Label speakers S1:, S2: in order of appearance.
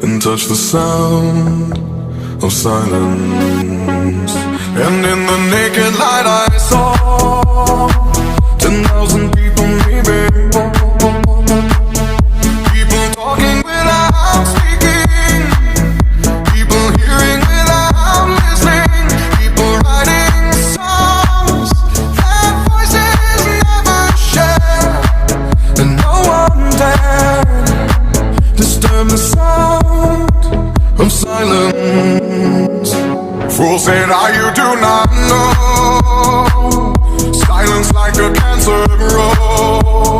S1: and touch the sound of silence. And in the naked light I saw 10,000 people, maybe. People talking without speaking, people hearing without listening, people writing songs that voices never share, and no one dared disturb the sound of silence. Fool said, you do not know. Silence like a cancer grows.